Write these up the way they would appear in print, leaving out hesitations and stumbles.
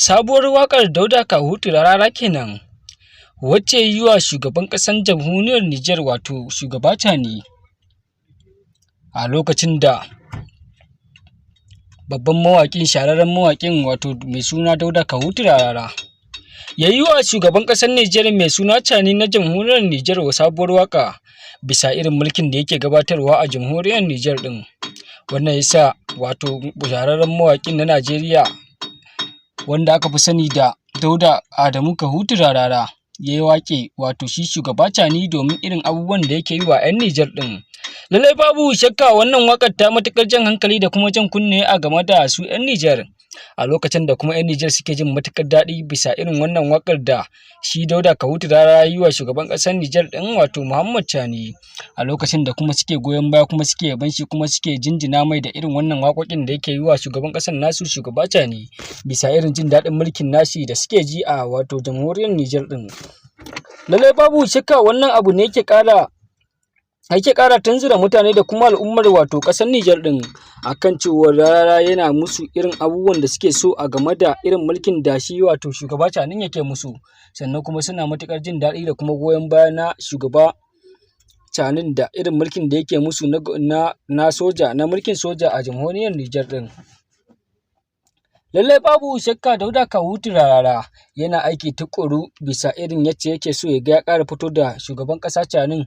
Sabuwar waƙar Dauda Kahutu Rarara kenan, wacce yi wa shugaban ƙasar jamhuriyar Nijar wato shugaba Tani a lokacin da babban mawaƙin shahararren mawaƙin wato mai suna Dauda Kahutu Rarara ya yi wa shugaban ƙasar Nijar mai suna Tani na jamhuriyar Nijar wa sabuwar waƙa bisa irin mulkin da yake gabatarwa a jamhuriyar Nijar ɗin. Wannan ya sa wato shahararren mawaƙin na Najeriya wanda aka fi sani da Dauda Adamu Kahutu Rarara ya yi waƙe wato shi shugaba Tani domin irin abubuwan da yake yi wa 'yan Nijar ɗin. Lallai babu shakka wannan waƙar ta matuƙar jan hankali da kuma jan kunne a game da su 'yan Nijar. A lokacin da kuma 'yan Nijar suke jin matuƙar daɗi bisa irin wannan waƙar da shi Dauda Kahutu Rarara yi wa shugaban ƙasar Nijar ɗin wato Muhammad Tani. A lokacin da kuma suke goyon baya kuma suke yaban shi kuma suke jinjina mai da irin wannan waƙoƙin da yake yi wa shugaban ƙasar nasu shugaba Tani bisa irin jin daɗin mulkin nashi da suke ji a wato jamhuriyar Nijar ɗin. Lallai babu shakka wannan abu ne yake ƙara tunzura mutane da kuma al'ummar wato ƙasar Nijar ɗin akan cewa Rarara yana musu irin abubuwan da suke so a game da irin mulkin da shi wato shugaba Tani yake musu, sannan kuma suna matuƙar jin daɗi da kuma goyon baya na shugaba Tani da irin mulkin da yake musu na soja na mulkin soja a jamhuriyar Nijar ɗin. Lallai babu shakka Dauda Kahutu Rarara yana aiki tuƙuru bisa irin yacce yake so ya ga ya ƙara fito da shugaban ƙasa Tani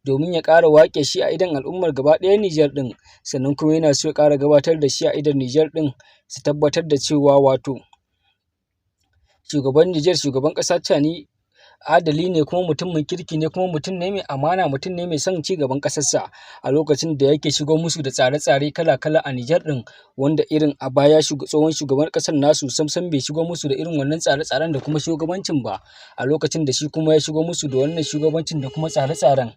domin ya ƙara waƙe shi a idon al'ummar gaba ɗaya Nijar ɗin, sannan kuma yana so ya ƙara gabatar da shi a idon Nijar ɗin su tabbatar da cewa wato shugaban Nijar shugaban ƙasa Tani adali ne kuma mutumin kirki ne kuma mutum ne mai amana, mutum ne mai son ci gaban ƙasarsa a lokacin da yake shigo musu da tsare-tsare kala-kala a Nijar ɗin, wanda irin a baya tsohon shugaban ƙasar nasu sam bai shigo musu da irin wannan tsare-tsaren da kuma shugabancin ba a lokacin da shi kuma ya shigo musu da wannan shugabancin da kuma tsare-tsaren.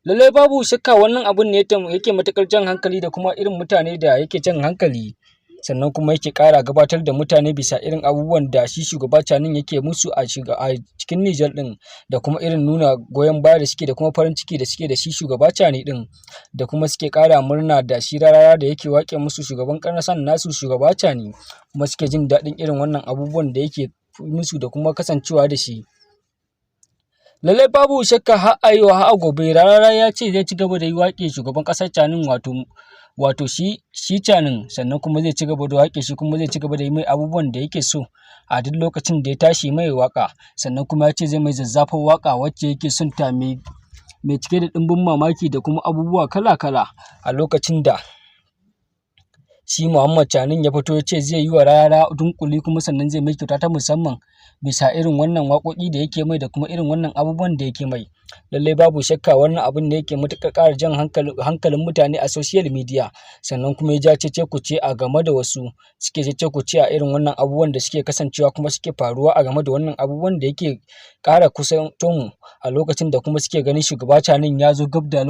Lallai babu shakka wannan abun ne yake matuƙar jan hankali da kuma irin mutane da yake jan hankali, sannan kuma yake ƙara gabatar da mutane bisa irin abubuwan da shi shugaba Tani yake musu a cikin Nijar ɗin da kuma irin nuna goyon baya da suke da kuma farin ciki da suke da shi shugaba Tani ɗin da kuma suke ƙara murna da shi Rarara da yake waƙe musu shugaban ƙasar nasu shugaba Tani, kuma suke jin daɗin irin wannan abubuwan da yake musu da kuma kasancewa da shi. Lallai babu shakka har a yau har a gobe Rarara ya ce zai ci gaba da yi waƙe shugaban ƙasar Tani wato shi Tani, sannan kuma zai ci gaba da waƙe shi kuma zai ci gaba da yi mai abubuwan da yake so a duk lokacin da ya tashi mai waƙa, sannan kuma ya ce zai mai zazzafar waƙa wacce yake son ta mai cike da ɗimbin mamaki da kuma abubuwa kala-kala a lokacin da shi Muhammad Tani ya fito ya ce zai yi wa Rarara dunƙuli kuma sannan zai mai kyauta ta musamman bisa irin wannan waƙoƙi da yake mai da kuma irin wannan abubuwan da yake mai. Lallai babu shakka wannan abun ne yake matuƙar ƙara jan hankalin mutane a social media, sannan kuma ya ja cece-kuce a game da wasu suke cece-kuce a irin wannan abubuwan da suke kasancewa kuma suke faruwa a game da wannan abubuwan da yake ƙara kusanto mu a lokacin da kuma suke ganin shugaba Tani ya zo gab da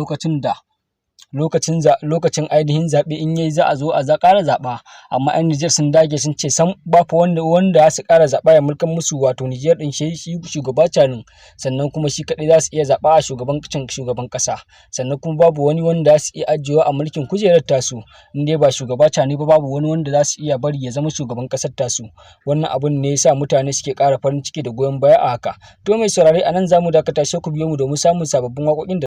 lokacin ainihin zaɓe in yayi za a zo a ƙara zaɓa, amma 'yan Nijar sun dage sun ce sam ba fa wanda za su ƙara zaɓa ya mulkan musu wato Nijar ɗin shi shugaba Tani, sannan kuma shi kaɗai za su iya zaɓa a shugaban ƙasa, sannan kuma babu wani wanda za su iya ajiyewa a mulkin kujerar tasu in dai ba shugaba Tani ba, babu wani wanda za su iya bari ya zama shugaban ƙasar tasu. Wannan abun ne ya sa mutane suke ƙara farin ciki da goyon baya a haka. To mai saurare a nan za mu dakata, sai ku biyo mu domin samun sababbin waƙoƙin da